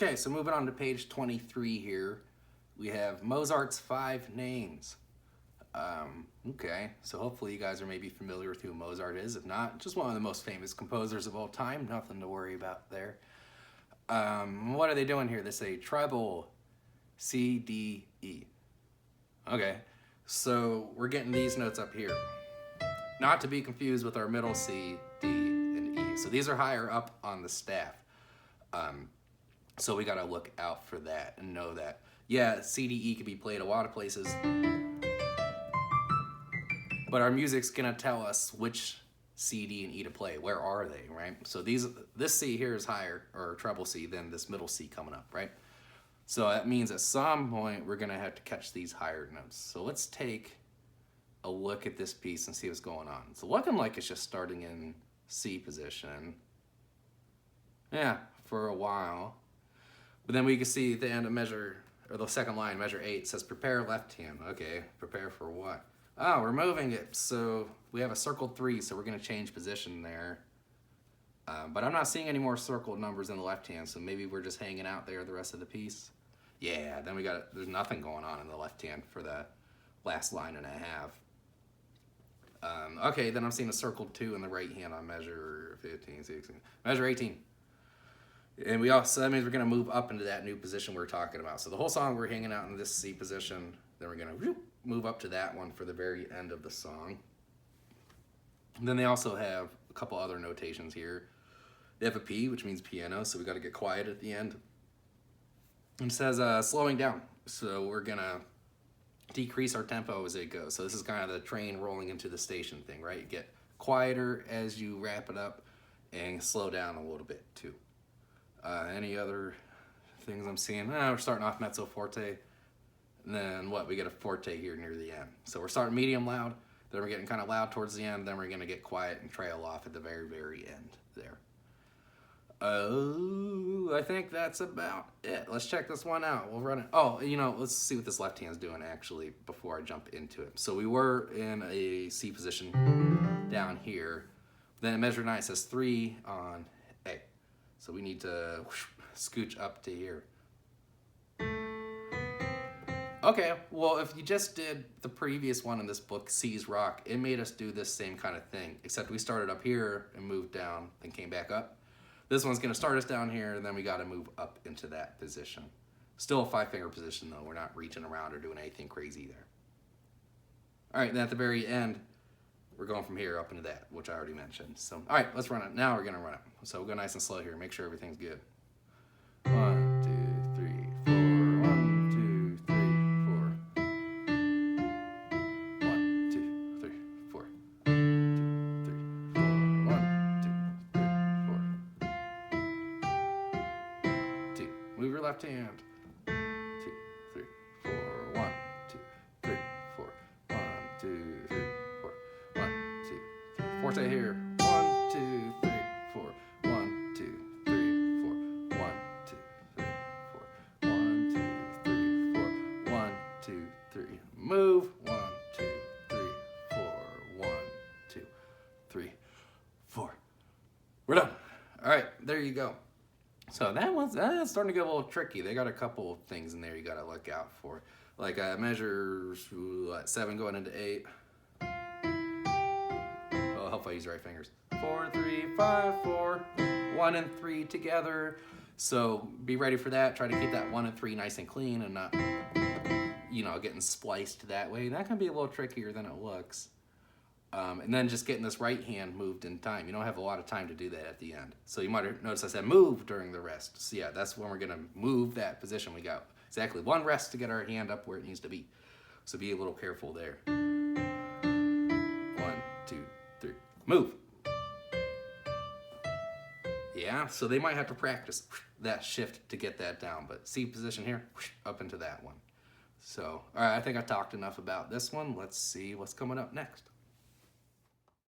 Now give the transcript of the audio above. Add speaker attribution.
Speaker 1: Okay, so moving on to page 23 here, we have Mozart's 5 names. Okay, so hopefully you guys are maybe familiar with who Mozart is. If not, just one of the most famous composers of all time. Nothing to worry about there. What are they doing here? They say treble, C, D, E. Okay, so we're getting these notes up here. Not to be confused with our middle C, D, and E. So these are higher up on the staff. So we gotta look out for that and know that. Yeah, C, D, E can be played a lot of places, but our music's gonna tell us which C, D, and E to play. Where are they, right? So this C here is higher, or treble C, than this middle C coming up, right? So that means at some point we're gonna have to catch these higher notes. So let's take a look at this piece and see what's going on. It's looking like it's just starting in C position. Yeah, for a while. But then we can see at the end of measure, or the second line, measure 8, says prepare left hand. Okay, prepare for what? Oh, we're moving it. So we have a circled 3, so we're gonna change position there. But I'm not seeing any more circled numbers in the left hand, so maybe we're just hanging out there the rest of the piece. Yeah, then there's nothing going on in the left hand for the last line and a half. Okay, then I'm seeing a circled 2 in the right hand on measure 15, 16, measure 18. And so that means we're gonna move up into that new position we're talking about. So the whole song we're hanging out in this C position, then we're gonna move up to that one for the very end of the song. And then they also have a couple other notations here. They have a P, which means piano, so we gotta get quiet at the end. And it says slowing down. So we're gonna decrease our tempo as it goes. So this is kind of the train rolling into the station thing, right? You get quieter as you wrap it up and slow down a little bit too. Any other things I'm seeing? We're starting off mezzo forte, and then we get a forte here near the end. So we're starting medium loud, then we're getting kind of loud towards the end, then we're gonna get quiet and trail off at the very, very end there. I think that's about it. Let's check this one out. We'll run it. Oh, let's see what this left hand's doing actually before I jump into it. So we were in a C position down here. Then measure 9 says 3 on A. So we need to scooch up to here. Okay, well, if you just did the previous one in this book, C's Rock, it made us do this same kind of thing, except we started up here and moved down, then came back up. This one's gonna start us down here, and then we gotta move up into that position. Still a 5-finger position though, we're not reaching around or doing anything crazy there. All right, then at the very end, we're going from here up into that, which I already mentioned. So, all right, let's run it. Now we're gonna run it. So we'll go nice and slow here, make sure everything's good. 1, 2, 3, 4. 1, 2, 3, 4. 1, 2, 3, 4. 2, 3, 4. 1, 2, 3, 4. 2. Move your left hand. 2, 3, 4. 1, 2, 3, 4. 1, 2, 3, 4. 1, 2, 3. Forte here. 1, 2, 3, 4. 1, 2, 3, 4. 1, 2, 3, 4. 1, 2, 3, 4. 1, 2, 3. Move. 1, 2, 3, 4. 1, 2, 3, 4. We're done. All right, there you go. So that's starting to get a little tricky. They got a couple things in there you got to look out for. Like measure 7 going into 8. Oh, hopefully I use the right fingers. 4, 3, 5, 4. 1 and 3 together. So be ready for that. Try to keep that 1 and 3 nice and clean and not, getting spliced that way. That can be a little trickier than it looks. And then just getting this right hand moved in time. You don't have a lot of time to do that at the end. So you might have noticed I said move during the rest. So yeah, that's when we're gonna move that position. We got exactly 1 rest to get our hand up where it needs to be. So be a little careful there. 1, 2, 3, move. Yeah, so they might have to practice that shift to get that down, but C position here, up into that one. So, all right, I think I talked enough about this one. Let's see what's coming up next.